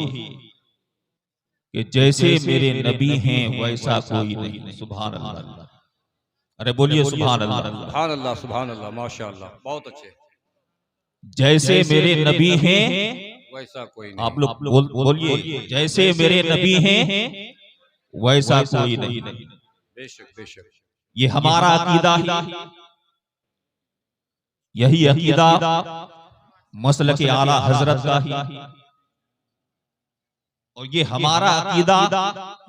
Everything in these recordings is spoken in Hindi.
कि जैसे मेरे नबी हैं वैसा कोई नहीं। सुभान अल्लाह। अरे बोलिए सुभान अल्लाह। सुभान अल्लाह, सुभान अल्लाह, माशाअल्लाह, बहुत अच्छे। जैसे मेरे नबी हैं वैसा कोई नहीं। आप लोग बोलिए, जैसे मेरे नबी हैं वैसा कोई नहीं। बेशक बेशक, ये हमारा अकीदा है, यही अकीदा मसलक आला हजरत का है, और ये हमारा अकीदा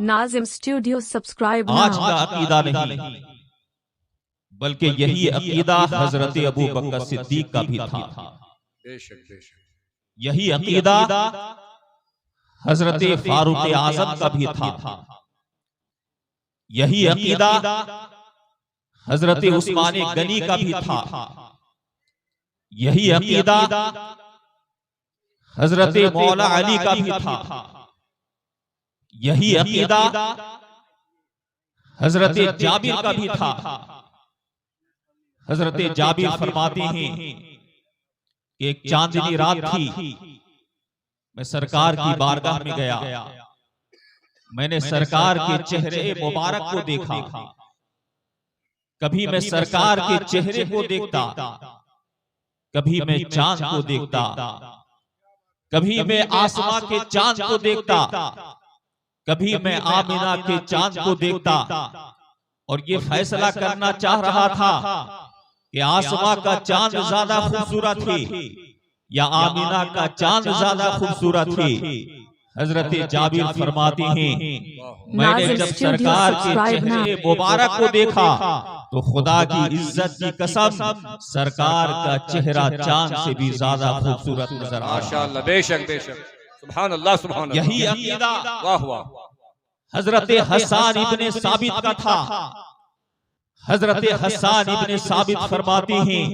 नाज़िम स्टूडियो सब्सक्राइब आज का अकीदा नहीं, बल्कि यही अकीदा हजरत अबू बकर सिद्दीक का भी था। बेशक बेशक, यही अकीदा हजरत फारूक आजम का भी था। यही अकीदा हजरत उस्मान गनी का भी था। यही अकीदा हजरत मौला अली का भी था। यही अकीदा हजरत जाबिर का भी था। हजरत जाबिर फरमाते हैं कि एक चांदनी रात थी, मैं सरकार की बारगाह में गया, मैंने सरकार के चेहरे मुबारक को देखा। कभी मैं सरकार के चेहरे को देखता, कभी मैं चांद को देखता, कभी मैं आसमां के चांद को देखता, कभी मैं आमिना के चांद को देखता, और ये फैसला करना चाह रहा था कि आसमां का चांद ज्यादा खूबसूरत है या आमिना का चांद ज्यादा खूबसूरत है। हजरत जाबिर फरमाती हैं, मैंने जब सरकार के चेहरे मुबारक को देखा तो खुदा की इज्जत की कसम सरकार का चेहरा चांद से भी ज्यादा खूबसूरत नजर आया। माशाअल्लाह, बेशक बेशक, सुभान अल्लाह, सुभान अल्लाह। यही अकीदा वाह वाह, हजरत हसन इब्ने साबित का था। हजरत हसन इब्ने साबित फरमाते हैं,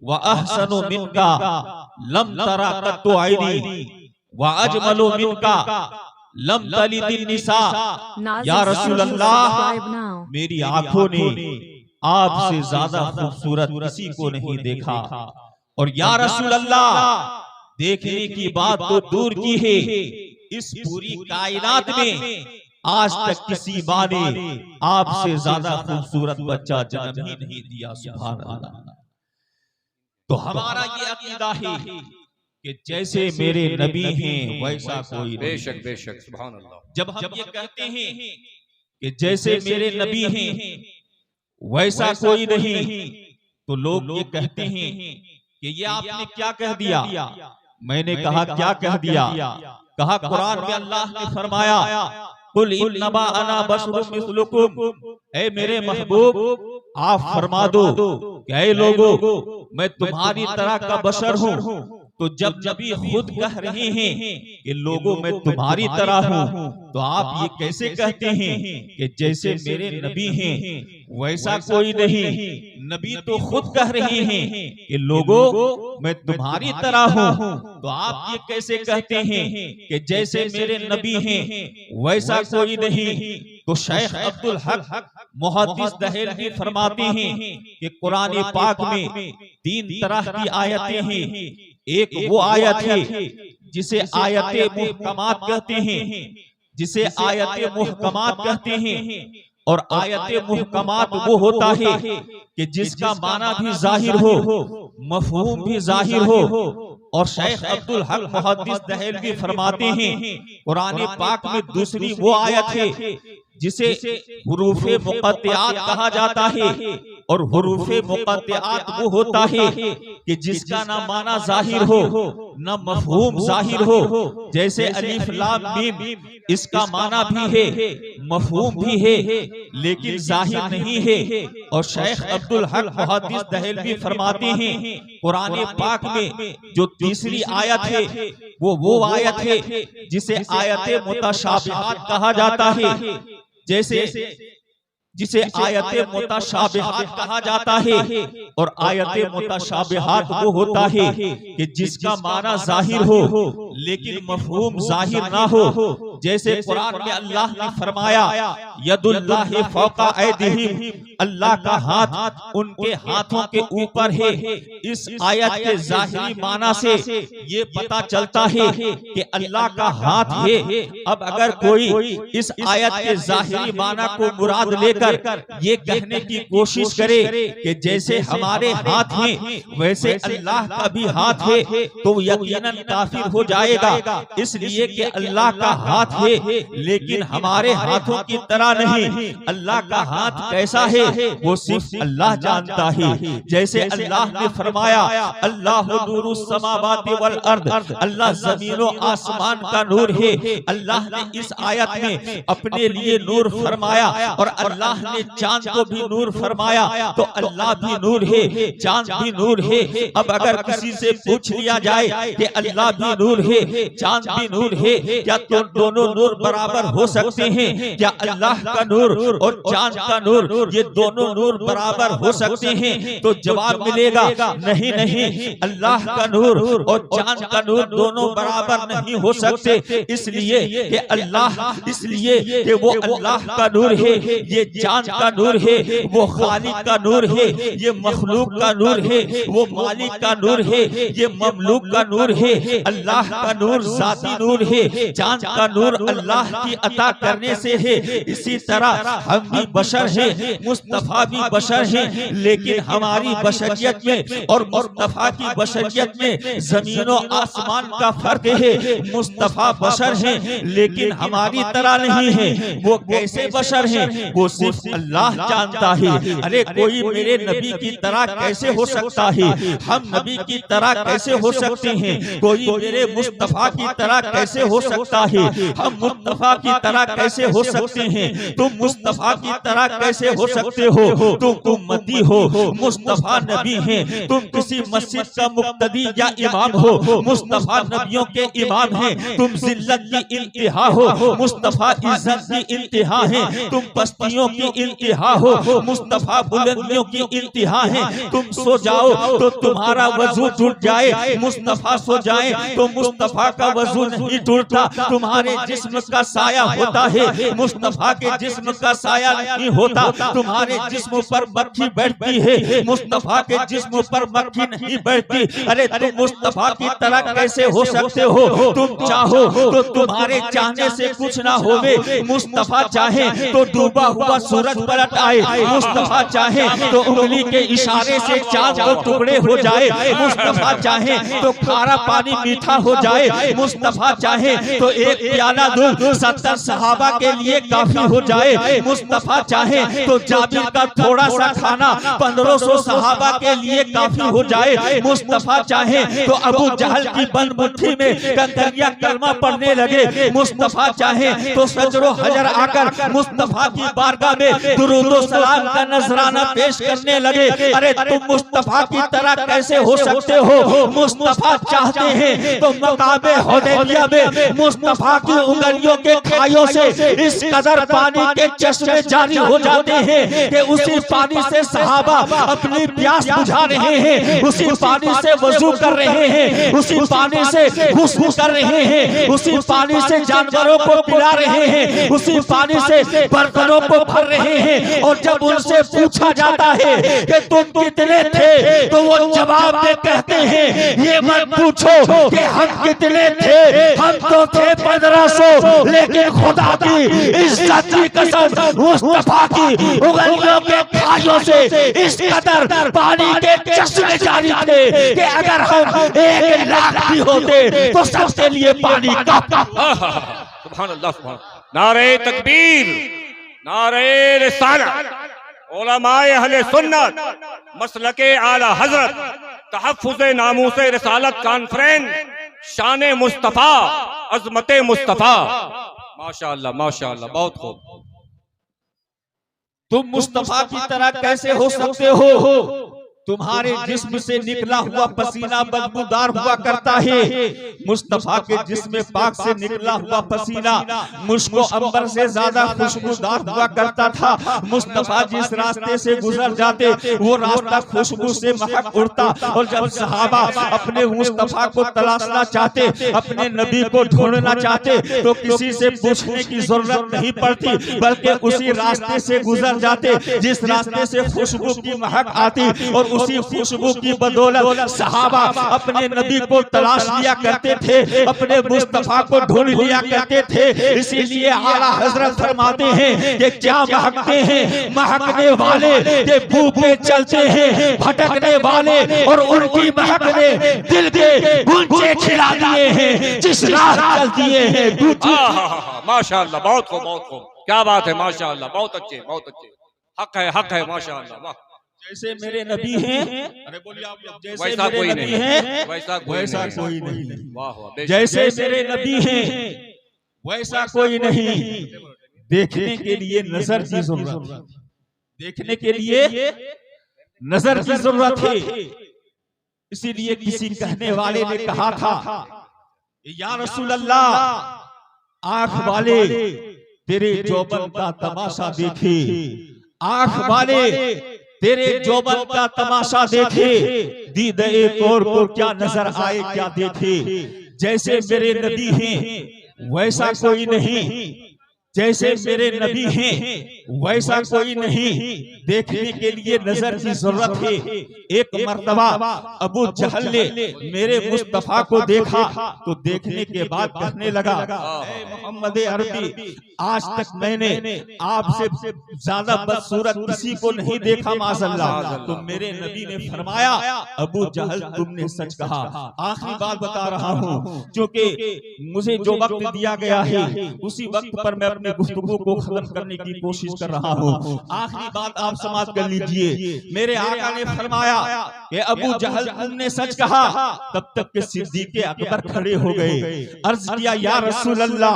व अहसनु मिनका लम तरा कत्तु ऐनी व अजमलु मिनका लम तलिदिन निसा। या रसूल अल्लाह, मेरी आंखों ने आपसे ज्यादा खूबसूरत किसी को नहीं देखा, और या रसूल अल्लाह, देखने की बात तो दूर की है, इस पूरी कायनात में आज तक किसी माँ ने आपसे ज्यादा खूबसूरत बच्चा जन्म ही नहीं दिया। सुभान अल्लाह। तो हमारा ये अकीदा है कि जैसे मेरे नबी हैं वैसा कोई नहीं। बेशक बेशक, सुभान अल्लाह। जब हम ये कहते हैं कि जैसे मेरे नबी हैं वैसा कोई नहीं, तो लोग ये कहते हैं कि ये आपने क्या कह दिया। मैंने कहा क्या कह दिया? कहा कुरान में अल्लाह ने फरमाया, कुल इन्नमा अना बशरुम मिस्लुकुम, ऐ मेरे महबूब आप फरमा दो कि ऐ लोगों, मैं तुम्हारी तरह का बशर हूँ। तो जब नबी खुद कह रहे हैं कि लोगों मैं तुम्हारी तरह हूँ, तो आप ये कैसे कहते हैं कि जैसे मेरे नबी हैं वैसा कोई नहीं? नबी तो खुद कह रहे हैं कि लोगों मैं तुम्हारी तरह हूँ, तो आप ये कैसे कहते हैं कि जैसे मेरे नबी हैं वैसा कोई नहीं? तो शेख अब्दुल हक मुहद्दिस दहलवी फरमाते हैं कि कुरान पाक में 3 तरह की आयतें हैं। एक वो आयत है जिसे आयते मुहकमात कहते हैं, जिसे आयते मुहकमात कहते हैं, और आयते मुहकमात वो होता है कि जिसका माना भी जाहिर हो, मफहूम भी जाहिर हो। और शेख अब्दुल हक मुहद्दिस दहलवी फरमाते हैं कुरान पाक में दूसरी वो आयत है जिसे हुरूफे मुक़त्तिआत कहा जाता है, और हुरूफे मुक़त्तिआत वो होता है कि जिसका ना माना जाहिर हो ना मफहूम जाहिर हो। जैसे अलिफ लाम मीम, इसका माना भी है, मफहूम भी है, लेकिन जाहिर नहीं है। और शेख अब्दुल हक मुहद्दिस दहलवी फरमाते हैं कुरान पाक में जो तीसरी आयत है वो आयत है जिसे आयते मुतशाबिहात कहा जाता है। जैसे जिसे आयते मुतशाबिहात कहा जाता है, और आयते मुतशाबिहात वो होता है कि जिसका माना जाहिर हो लेकिन मफहूम जाहिर ना हो। जैसे कुरान में अल्लाह ने फरमाया यदुल्लाहि फौका ऐदिहिम, अल्लाह का हाथ उनके हाथों के ऊपर है। इस आयत के जाहिरी माना से ये पता चलता है कि अल्लाह का हाथ है। अब अगर कोई इस आयत के जाहिरी माना को मुराद लेकर ये कहने की कोशिश करे कि जैसे हमारे हाथ हैं वैसे अल्लाह का भी हाथ है, तो यकीनन काफिर हो जाएगा। इसलिए कि अल्लाह का हाथ है लेकिन हमारे हाथों की तरह नहीं। अल्लाह का हाथ कैसा है वो सिर्फ अल्लाह जानता है। जैसे अल्लाह ने फरमाया अल्लाहु नूरुस समावाति वल अर्द, अल्लाह जमीन और आसमान का नूर है। अल्लाह ने इस आयत में अपने लिए नूर फरमाया और अल्लाह ने चांद को भी नूर फरमाया, तो अल्लाह भी नूर है, चांद भी नूर है। अब अगर किसी से पूछ लिया जाए कि अल्लाह भी नूर है, चांद भी नूर है, क्या तो दोनों नूर बराबर हो सकते हैं? क्या अल्लाह का नूर और चांद का नूर ये दोनों नूर बराबर हो सकते हैं? तो जवाब मिलेगा नहीं नहीं, अल्लाह का नूर और चांद का नूर दोनों बराबर नहीं हो सकते। इसलिए कि वो अल्लाह का नूर है, ये चांद का नूर है, वो खालिक का नूर है, ये मखलूक का नूर है, वो मालिक का नूर है, ये ममलूक का नूर है। अल्लाह का नूर जाती नूर है, चांद का नूर अल्लाह की अता करने से है। इसी तरह हम भी बशर हैं, मुस्तफा भी बशर हैं, लेकिन हमारी बशरियत में और मुस्तफा की बशरियत में जमीनों आसमान का फर्क है। मुस्तफा बशर हैं लेकिन हमारी तरह नहीं है। वो कैसे बशर हैं वो सिर्फ अल्लाह जानता है। अरे कोई मेरे नबी की तरह कैसे हो सकता है? हम नबी की तरह कैसे हो सकते हैं? कोई मेरे मुस्तफा की तरह कैसे हो सकता है? हम मुस्तफा की तरह कैसे हो सकते हैं? तुम मुस्तफा की तरह कैसे हो सकते हो? तुम उम्मती हो, मुस्तफा नबी हैं। तुम किसी मस्जिद का मुक्तदी या इमाम हो, मुस्तफा नबियों के इमाम हैं। तुम जिल्लत की इंतहा हो, मुस्तफा इज्जत की इंतहा है। तुम पस्तियों की इंतहा हो, मुस्तफा बुलंदियों की इंतहा है। तुम सो जाओ तो तुम्हारा वजू टूट जाए, मुस्तफा सो जाए तो मुस्तफा का वजू नहीं टूटता। तुम्हारे जिस्म का साया होता है, मुस्तफा के जिस्म का साया नहीं होता। तुम्हारे जिस्म पर मक्खी बैठती है, मुस्तफा के जिस्म पर मक्खी नहीं बैठती। अरे तुम मुस्तफा की तरह कैसे हो सकते हो? तुम चाहो तो तुम्हारे चाहने से कुछ ना होवे, मुस्तफा चाहे तो डूबा हुआ सूरज पलट आए, मुस्तफा चाहे तो उंगली के इशारे से चांद को टुकड़े हो जाए, मुस्तफा चाहे तो खारा पानी मीठा हो जाए, मुस्तफा चाहे तो एक प्याला दूध 70 सहाबा के लिए काफी हो जाए, मुस्तफा चाहे तो जाबिर का थोड़ा सा खाना 1500 सहाबा के लिए काफी हो जाए, मुस्तफा चाहे तो अबू जहल की बंद मुट्ठी में कंकरिया कलमा पढ़ने लगे, मुस्तफा चाहे तो सजरो हजर आकर मुस्तफा की बारगाह में दुरूद व सलाम का नजराना पेश करने लगे। अरे तुम मुस्तफा की तरह कैसे हो सकते हो? मुस्तफा चाहते हैं तो मकामे हुदैबिया में मुस्तफा की उंगलियों के खाइयों से इस कदर पानी के चश्मे जारी हो जाते हैं कि उसी पानी से सहाबा अपनी प्यास बुझा रहे हैं, उसी पानी से वजू कर रहे हैं, उसी पानी से गुस्ल कर रहे हैं, उसी पानी से जानवरों को पिला रहे हैं, उसी पानी से बर्तनों को भर रहे हैं। और जब उनसे पूछा जाता है कि तुम कितने थे तो वो जवाब में कहते हैं ये मत पूछो कि हम कितने थे, हम तो थे 1500, लेकिन खुदा की इज्जत की कसम मुस्तफा की उंगलियों के खाइयों से इस कदर पानी के चश्मे जारी थे कि अगर हम 1 लाख भी होते तो सबके लिए पानी काफी। सुभान अल्लाह, सुभान। नारे तकबीर, नारे रिसालत, उलमाए अहले सुन्नत, मसलके आला हजरत, तहफ्फुज़े नामूसे रिसालत कॉन्फ्रेंस, शाने मुस्तफा, अजमते मुस्तफा। माशाअल्लाह माशाअल्लाह, बहुत खूब। तुम मुस्तफा की तरह कैसे हो सकते हो? तुम्हारे जिस्म से निकला हुआ पसीना बदबूदार हुआ करता है। मुस्तफा के जिस्म पाक से निकला हुआ पसीना मुझको अंबर से ज्यादा खुशबूदार हुआ करता था। मुस्तफा जिस रास्ते से गुजर जाते वो रास्ता खुशबू से महक उड़ता। और जब सहाबा अपने मुस्तफा को तलाशना चाहते, अपने नबी को ढूंढना चाहते, तो किसी से पूछने की जरूरत नहीं पड़ती, बल्कि उसी रास्ते से गुजर जाते जिस रास्ते से खुशबू की महक आती। और उसी खुशबू की बदौलत सहाबा अपने नबी को तलाश लिया करते थे, अपने मुस्तफा को ढूंढ लिया करते थे। इसीलिए आला हजरत फरमाते हैं कि क्या महकते हैं महकने वाले, के बू पे चलते हैं भटकने वाले, और उनकी महक ने दिल के गुंजे खिला दिए हैं जिस राह चल दिए हैं। माशाअल्लाह, बहुत खूब, बहुत खूब, क्या बात है, माशाअल्लाह, बहुत अच्छे, बहुत अच्छे। हक है माशाअल्लाह, वाह। जैसे मेरे नबी हैं, अरे बोलिए आप लोग, जैसे वैसा मेरे कोई नबी नहीं हैं वैसा कोई नहीं। वाह वाह, जैसे मेरे नबी हैं वैसा कोई नहीं। देखने के लिए नजर की जरूरत, देखने के लिए नजर की जरूरत है। इसीलिए किसी कहने वाले ने कहा था, या रसूल अल्लाह, आंख वाले तेरे जौबन का तमाशा देखे, आंख वाले तेरे जौबन का तमाशा देखे, दीद एक और को क्या नजर आए क्या देखे। जैसे मेरे नबी हैं वैसा कोई नहीं, जैसे मेरे नबी हैं वैसा कोई नहीं। देखने के लिए नजर की जरूरत है। एक मर्तबा अबू जहल ने मेरे मुस्तफा को देखा तो देखने के बाद कहने लगा, मोहम्मद अरबी, आज तक मैंने आपसे ज्यादा बदसूरत किसी को नहीं देखा माज़अल्लाह। तो मेरे नबी ने फरमाया, अबू जहल तुमने सच कहा। आखिरी बात बता रहा हूँ, क्योंकि मुझे जो वक्त दिया गया है उसी वक्त पर मैं अपने गुफ्तगू को खत्म करने की कोशिश कर रहा हूँ। आखिरी बात आप समाप्त कर लीजिए। मेरे आका ने फरमाया कि अबू जहल तुमने सच कहा। तब तक के सिद्दीक़ अकबर खड़े हो गए। अर्ज किया, या रसूल अल्लाह,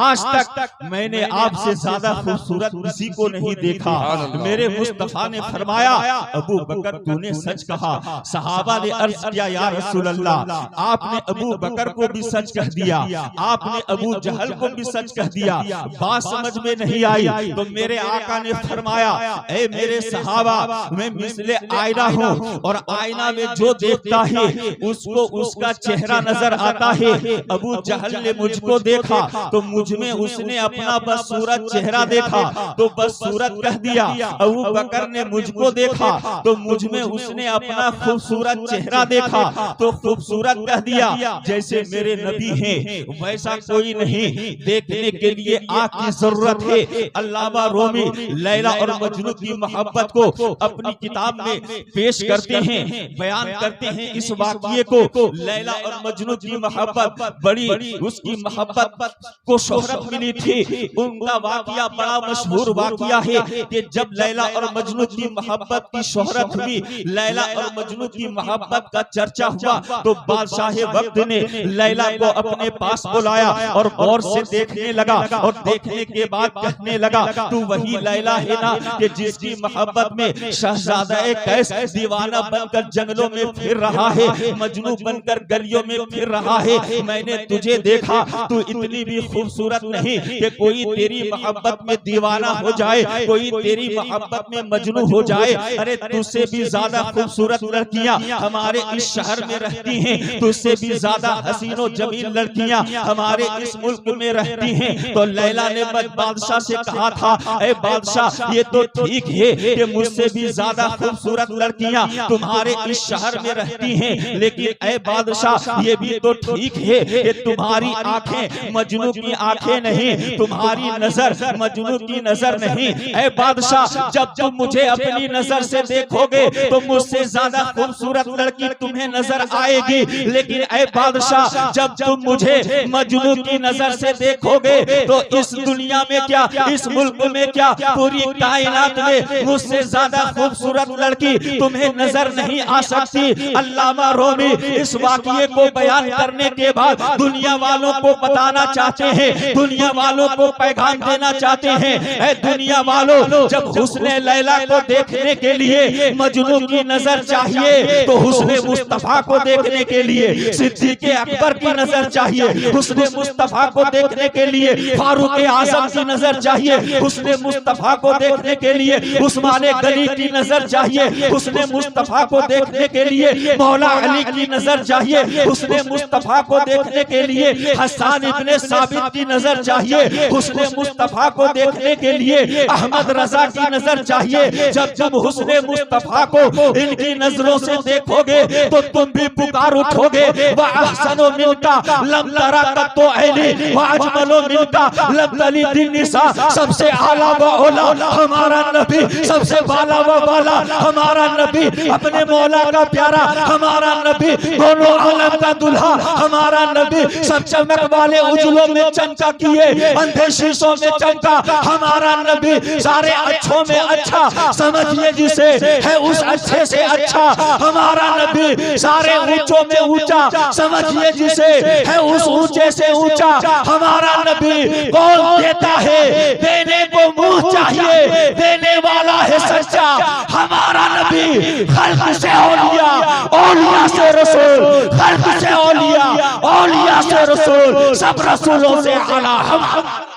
आज तक मैंने आपसे ज्यादा खूबसूरत किसी को नहीं देखा। मेरे मुस्तफा ने फरमाया, अबू बकर तूने सच कहा। सहाबा ने अर्ज किया, या रसूल अल्लाह, आपने अबू बकर को भी सच कह दिया, आपने अबू जहल को भी सच कह दिया। बात समझ में नहीं आई तो मेरे आका ने फरमाया, ए मेरे सहाबा, मैं मिसले आईना हूँ और आईना में जो देखता है उसको उसका चेहरा नजर आता है। अबू जहल ने मुझको देखा तो मुझ में उसने अपना बदसूरत चेहरा देखा तो बदसूरत कह दिया। अबू बकर ने मुझको देखा तो मुझ में उसने अपना खूबसूरत चेहरा देखा तो खूबसूरत कह दिया। जैसे मेरे नबी हैं वैसा कोई नहीं। देखने के लिए आँख की जरूरत है। अल्लामा रूमी लैला और मजनू की मोहब्बत को अपनी किताब में पेश करते हैं, बयान करते हैं इस वाक़ये को। लैला और मजनू की मोहब्बत बड़ी, उसकी मोहब्बत को शोहरत मिली थी। उनका वाक़या बड़ा मशहूर वाक़या है कि जब लैला और मजनू की मोहब्बत की शोहरत हुई, लैला और मजनू की मोहब्बत का चर्चा हुआ तो बादशाह वक्त ने लैला को अपने पास बुलाया और गौर से देखने लगा और देखने के बाद कहने लगा, तू वही लैला है ना कि जिसकी मोहब्बत में शहजादा कैस दीवाना बनकर जंगलों में फिर रहा है, मजनू बनकर गलियों में फिर रहा है। मैंने तुझे देखा, तू इतनी भी खूबसूरत नहीं कि कोई तेरी मोहब्बत में दीवाना हो जाए, कोई तेरी मोहब्बत में मजनू हो जाए। अरे तुझसे भी ज्यादा खूबसूरत लड़कियां हमारे इस शहर में रहती हैं, तुझसे भी ज्यादा हसीनो जमील लड़कियां हमारे इस मुल्क में रहती हैं। तो लैला ने बादशाह से कहा था, ए बादशाह, ये तो ठीक है कि मुझसे भी ज्यादा खूबसूरत लड़कियां तुम्हारे इस शहर में रहती हैं, लेकिन ए बादशाह, ये भी तो ठीक है कि तुम्हारी आंखें मजनू की आंखें नहीं, तुम्हारी नजर मजनू की नजर नहीं। ए बादशाह, जब तुम मुझे अपनी नजर से देखोगे तो मुझसे ज्यादा खूबसूरत लड़की तुम्हें नजर आएगी, लेकिन ए बादशाह, जब तुम मुझे मजनू की नजर से देखोगे तो इस दुनिया में क्या, इस मुल्क में क्या, पूरी कायनात में मुझसे ज्यादा खूबसूरत लड़की तुम्हें नजर नहीं आ सकती। अल्लामा रूमी इस वाक़ये को बयान करने के बाद दुनिया वालों को बताना चाहते हैं, दुनिया वालों को पैगाम देना चाहते हैं, ऐ दुनिया वालों, जब हुस्ने लैला को देखने के लिए मजनू की नजर चाहिए तो हुस्ने मुस्तफा को देखने के लिए सिद्दीक़ अकबर की नजर चाहिए, हुस्ने मुस्तफा को देखने के लिए फारूक आजम की नजर चाहिए, हुस्ने मुस्तफा को देखने के लिए उस्मान गनी की नजर चाहिए, हुस्ने मुस्तफा को देखने के लिए मौला अली की नजर चाहिए, हुस्ने मुस्तफा को देखने के लिए हसन इब्ने साबित की नजर चाहिए, हुस्ने मुस्तफा को देखने के लिए अहमद रजा की नजर चाहिए। जब तुम हुस्ने मुस्तफा को इनकी नजरों से देखोगे तो तुम भी पुकार उठोगे, व अहसनु मिनका लम तरा कत्तो ऐनी व अजमलु मिनका लम तलिद निसा। सबसे आला व औला हमारा नबी, सबसे बाला व बाला हमारा नबी, अपने मौला का प्यारा हमारा नबी, दोनों आलम का दुल्हा हमारा नबी, सब चमक वाले उजलों में चमका किए अंधे शीशों में चमका हमारा नबी, सारे अच्छों में अच्छा समझिए जिसे है उस अच्छे से अच्छा हमारा नबी, सारे ऊंचों में ऊंचा समझिए जिसे है उस ऊंचे से ऊंचा हमारा नबी। कौन देता है, देने को मुंह चाहिए, देने वाला है सच्चा हमारा नबी। खल्क से औलिया, औलिया से रसूल, खल्क से औलिया, औलिया से रसूल, सब रसूलों से आला हम